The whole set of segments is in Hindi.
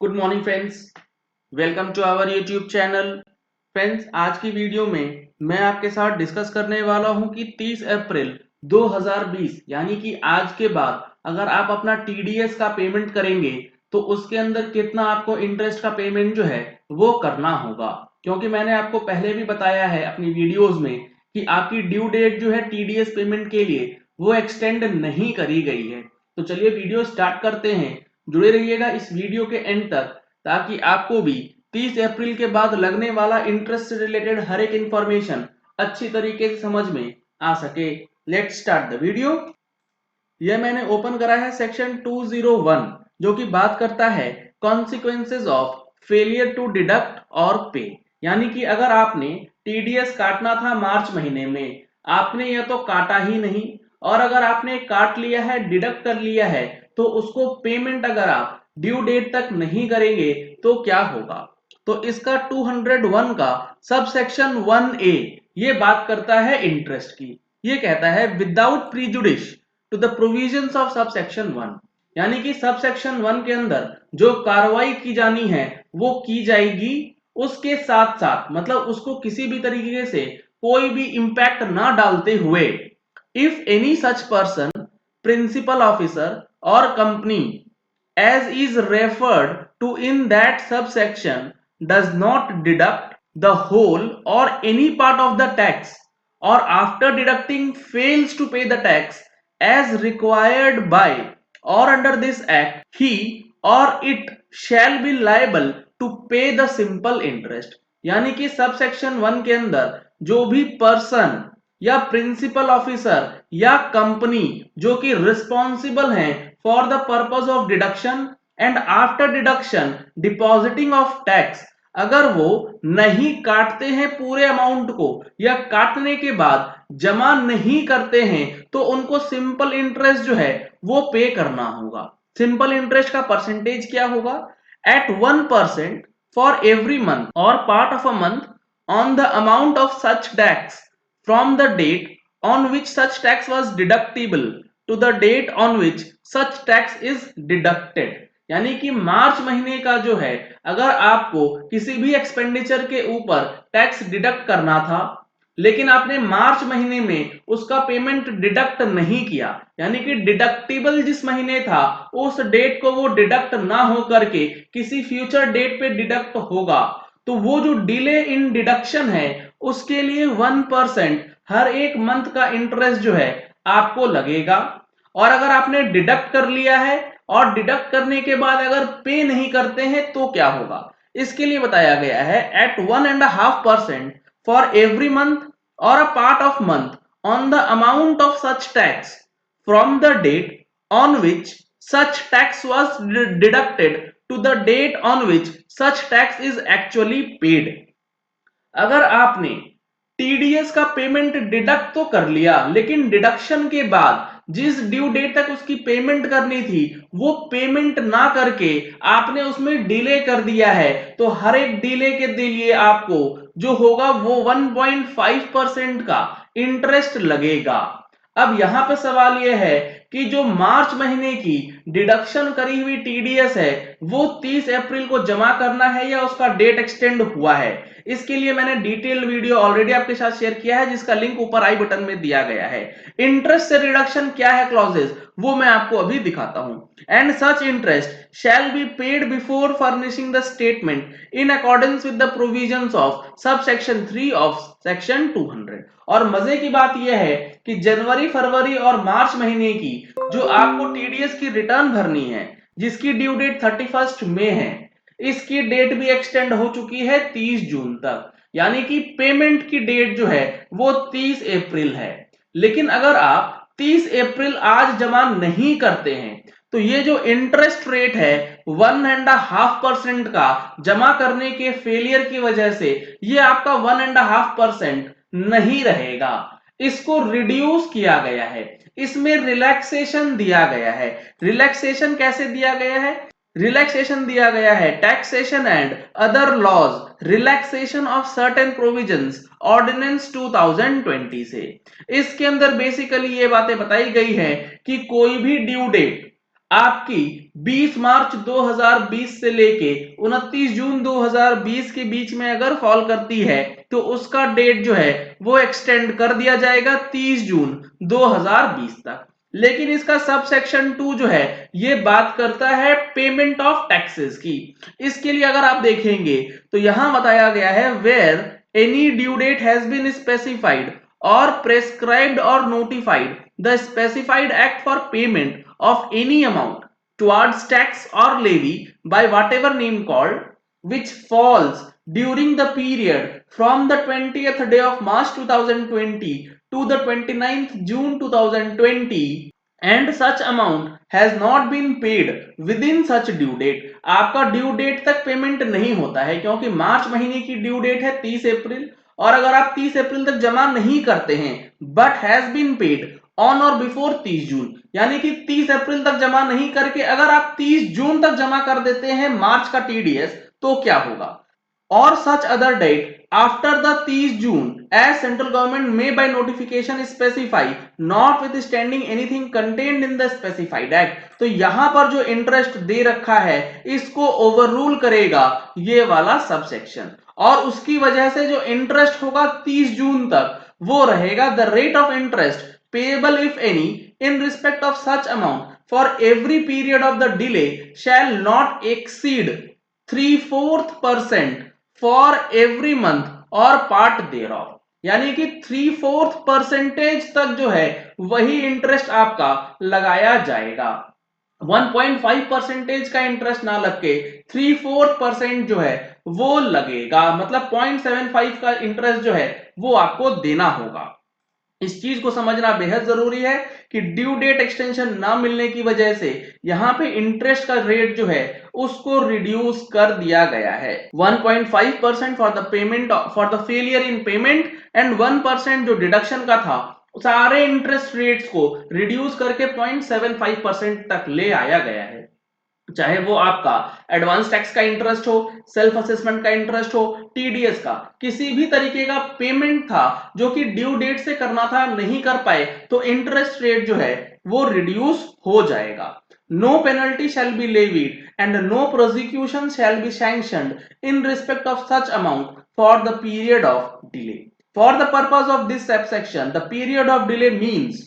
Good morning friends, welcome to our YouTube channel. Friends, आज की वीडियो में मैं आपके साथ डिस्कस करने वाला हूं कि 30 अप्रैल 2020 यानी कि आज के बाद अगर आप अपना टीडीएस का पेमेंट करेंगे तो उसके अंदर कितना आपको इंटरेस्ट का पेमेंट जो है वो करना होगा। क्योंकि मैंने आपको पहले भी बताया है अपनी वीडियोस में कि आपकी ड्यू डेट जो है टीडीएस पेमेंट के लिए वो एक्सटेंड नहीं करी गई है। तो चलिए वीडियो स्टार्ट करते हैं। जुड़े रहिएगा इस वीडियो के एंड तक ताकि आपको भी 30 अप्रैल के बाद लगने वाला इंटरेस्ट से रिलेटेड हर एक इंफॉर्मेशन अच्छी तरीके से समझ में आ सके। Let's start the video. यह मैंने ओपन करा है सेक्शन 201 जो कि बात करता है consequences of failure to deduct or pay. यानी कि अगर आपने टीडीएस काटना था मार्च महीने में, आपने यह तो काटा ही नहीं, और अगर आपने काट लिया है, डिडक्ट कर लिया है, तो उसको पेमेंट अगर आप ड्यू डेट तक नहीं करेंगे तो क्या होगा। तो इसका 201 का सब सेक्शन 1A ये बात करता है इंटरेस्ट की। ये कहता है without prejudice to the provisions of subsection 1, यानी कि सब सेक्शन 1 के अंदर जो कार्रवाई की जानी है वो की जाएगी, उसके साथ साथ मतलब उसको किसी भी तरीके से कोई भी इंपैक्ट ना डालते हुए। If any such person, principal officer or company as is referred to in that subsection does not deduct the whole or any part of the tax, or after deducting fails to pay the tax as required by or under this act, he or it shall be liable to pay the simple interest। यानी कि सब सेक्शन 1 के अंदर जो भी पर्सन या प्रिंसिपल ऑफिसर या कंपनी जो कि रिस्पॉन्सिबल है for the purpose of deduction and after deduction depositing of tax, अगर वो नहीं काटते हैं पूरे अमाउंट को या काटने के बाद जमा नहीं करते हैं तो उनको सिंपल इंटरेस्ट जो है वो पे करना होगा। सिंपल इंटरेस्ट का परसेंटेज क्या होगा? एट 1% फॉर एवरी मंथ और part of a month on the amount of such tax from the date on which such tax was deductible to the date on which such tax is deducted। यानी कि मार्च महीने का जो है अगर आपको किसी भी एक्सपेंडिचर के ऊपर टैक्स डिडक्ट करना था लेकिन आपने मार्च महीने में उसका पेमेंट डिडक्ट नहीं किया, यानी कि डिडक्टिबल जिस महीने था उस डेट को वो डिडक्ट ना हो करके किसी फ्यूचर डेट पे डिडक्ट होगा, तो वो जो डिले इन डिडक्शन है उसके लिए 1% हर एक मंथ का इंटरेस्ट जो है आपको लगेगा। और अगर आपने डिडक्ट कर लिया है और डिडक्ट करने के बाद अगर पे नहीं करते हैं तो क्या होगा, इसके लिए बताया गया है eight 1.5% for every month or a part of month on the amount of such tax from the date on which such tax was deducted to the date on which such tax is actually paid। अगर आपने टीडीएस का पेमेंट डिडक्ट तो कर लिया लेकिन डिडक्शन के बाद जिस ड्यू डेट तक उसकी पेमेंट करनी थी वो पेमेंट ना करके आपने उसमें डिले कर दिया है, तो हर एक डिले के लिए आपको जो होगा वो 1.5% का इंटरेस्ट लगेगा। अब यहां पे सवाल यह है कि जो मार्च महीने की डिडक्शन करी हुई टीडीएस है वो 30 अप्रैल को जमा करना है या उसका डेट एक्सटेंड हुआ है। इसके लिए मैंने डिटेल्ड वीडियो ऑलरेडी आपके साथ शेयर किया है जिसका लिंक ऊपर आई बटन में दिया गया है। इंटरेस्ट से रिडक्शन क्या है क्लॉजेस वो मैं आपको अभी दिखाता हूं। And such interest shall be paid before furnishing the statement in accordance with the provisions of sub section 3 of section 200। और मजे की बात यह है कि जनवरी, फरवरी और मार्च महीने की जो आपको टीडीएस की रिटर्न भरनी है जिसकी ड्यू डेट 31 मई है, इसकी डेट भी एक्सटेंड हो चुकी है 30 जून तक, यानी कि पेमेंट की डेट जो है वो 30 अप्रैल है। लेकिन अगर आप 30 अप्रैल आज जमा नहीं करते हैं तो ये जो इंटरेस्ट रेट है 1.5% का जमा करने के फेलियर की वजह से ये आपका 1.5% नहीं रहेगा, इसको रिड्यूस किया गया है, इसमें रिलैक्सेशन दिया गया है। रिलैक्सेशन कैसे दिया गया है? रिलैक्सेशन दिया गया है taxation and other laws relaxation of certain provisions ordinance 2020 से। इसके अंदर बेसिकली ये बातें बताई गई है कि कोई भी ड्यू डेट आपकी 20 मार्च 2020 से लेके 29 जून 2020 के बीच में अगर फॉल करती है तो उसका डेट जो है वो एक्सटेंड कर दिया जाएगा 30 जून 2020 तक। लेकिन इसका सब सेक्शन 2 जो है ये बात करता है पेमेंट ऑफ टैक्सेस की। इसके लिए अगर आप देखेंगे तो यहां बताया गया है where any due date has been specified or prescribed or notified the specified act for payment of any amount towards tax or levy by whatever name called which falls during the period from the 20th day of March 2020 to the 29th June 2020 and such amount has not been paid within such due date। आपका ड्यू डेट तक पेमेंट नहीं होता है क्योंकि मार्च महीने की ड्यू डेट है 30 अप्रैल, और अगर आप 30 अप्रैल तक जमा नहीं करते हैं but has been paid on or before 30 June, यानी कि 30 अप्रैल तक जमा नहीं करके अगर आप 30 जून तक जमा कर देते हैं मार्च का टीडीएस, तो क्या होगा? Or such other date after the 30 June as central government may by notification specify notwithstanding anything contained in the specified act. तो यहां पर जो इंटरेस्ट दे रखा है इसको ओवर रूल करेगा ये वाला सबसेक्शन, और उसकी वजह से जो इंटरेस्ट होगा 30 जून तक वो रहेगा the rate of interest payable if any in respect of such amount for every period of the delay shall not exceed 3/4% for every month or part thereof। यानी कि 3/4% तक जो है वही इंटरेस्ट आपका लगाया जाएगा। 1.5% का इंटरेस्ट ना लग के 3/4% जो है वो लगेगा, मतलब 0.75 का इंटरेस्ट जो है वो आपको देना होगा। इस चीज को समझना बेहद जरूरी है कि ड्यू डेट एक्सटेंशन ना मिलने की वजह से यहां पे इंटरेस्ट का रेट जो है उसको रिड्यूस कर दिया गया है। 1.5% for the payment for the failure in payment and 1% जो डिडक्शन का था सारे इंटरेस्ट रेट्स को रिड्यूस करके 0.75% तक ले आया गया है। चाहे वो आपका एडवांस टैक्स का इंटरेस्ट हो, सेल्फ असेसमेंट का इंटरेस्ट हो, टीडीएस का किसी भी तरीके का पेमेंट था जो कि ड्यू डेट से करना था नहीं कर पाए, तो इंटरेस्ट रेट जो है वो रिड्यूस हो जाएगा। No penalty shall be levied and no prosecution shall be sanctioned in respect of such amount for the period of delay. For the purpose of this subsection the period of delay means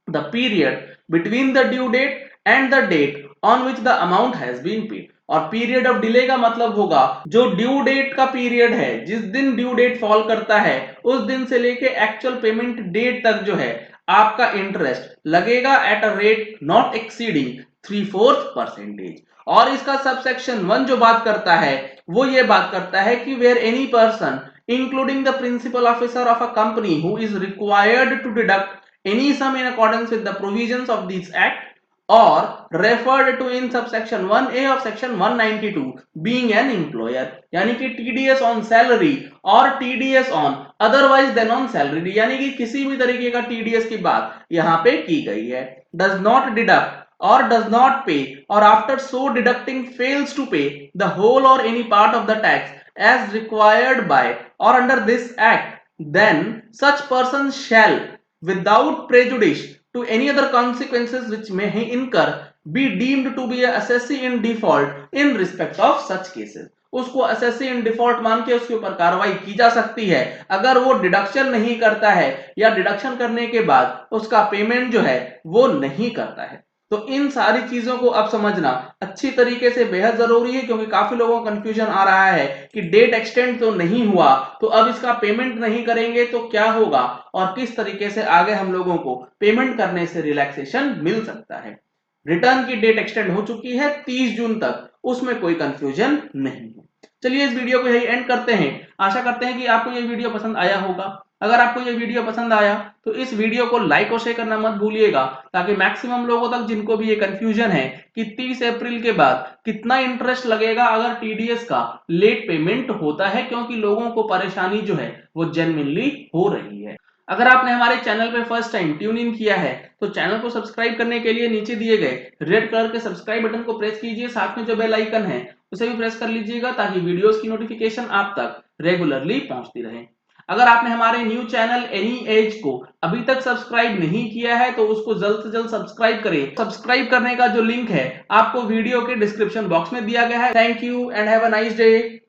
the period between the due date and the date on which the amount has been paid। और पीरियड ऑफ डिले का मतलब होगा जो ड्यू डेट का पीरियड है, जिस दिन ड्यू डेट फॉल करता है उस दिन से लेके एक्चुअल पेमेंट डेट तक जो है आपका इंटरेस्ट लगेगा at a rate not exceeding 3/4%। और इसका सबसेक्शन 1 जो बात करता है वो ये बात करता है कि where any person including the principal officer of a company who is required to deduct any sum in accordance with the provisions of this act or referred to in subsection 1A of section 192 being an employer। यानी कि TDS on salary और TDS on otherwise than on salary, यानी कि किसी भी तरीके का TDS की बात यहाँ पे की गई है। does not deduct or does not pay or after so deducting fails to pay the whole or any part of the tax as required by or under this act, then such person shall without prejudice to any other consequences which may he incur be deemed to be a assessee in default in respect of such cases। उसको असेसी इन डिफॉल्ट मान के उसके ऊपर कार्रवाई की जा सकती है अगर वो डिडक्शन नहीं करता है या डिडक्शन करने के बाद उसका पेमेंट जो है वो नहीं करता है। तो इन सारी चीजों को अब समझना अच्छी तरीके से बेहद जरूरी है, क्योंकि काफी लोगों को कंफ्यूजन आ रहा है कि डेट एक्सटेंड तो नहीं हुआ तो अब इसका पेमेंट नहीं करेंगे तो क्या होगा और किस तरीके से आगे हम लोगों को पेमेंट करने से रिलैक्सेशन मिल सकता है। रिटर्न की डेट एक्सटेंड हो चुकी है 30 जून तक, उसमें कोई कंफ्यूजन नहीं है। चलिए इस वीडियो को यही एंड करते हैं। आशा करते हैं कि आपको ये वीडियो पसंद आया होगा। अगर आपको ये वीडियो पसंद आया तो इस वीडियो को लाइक और शेयर करना मत भूलिएगा, ताकि मैक्सिमम लोगों तक जिनको भी ये कंफ्यूजन है कि 30 अप्रैल के बाद कितना इंटरेस्ट लगेगा अगर टीडीएस का लेट पेमेंट होता है, क्योंकि लोगों को परेशानी जो है वो जेन्युइनली हो रही है। अगर आपने हमारे चैनल पे फर्स्ट टाइम ट्यून इन किया है तो चैनल को सब्सक्राइब करने के लिए नीचे दिए गए रेड कलर के सब्सक्राइब बटन को प्रेस कीजिए, साथ में जो बेल आइकन है उसे भी प्रेस कर लीजिएगा ताकि वीडियोस की नोटिफिकेशन आप तक रेगुलरली पहुंचती रहे। अगर आपने हमारे न्यू चैनल एनी एज को अभी तक सब्सक्राइब नहीं किया है तो उसको जल्द से जल्द सब्सक्राइब करें। सब्सक्राइब करने का जो लिंक है आपको वीडियो के डिस्क्रिप्शन बॉक्स में दिया गया है। Thank you and have a nice day.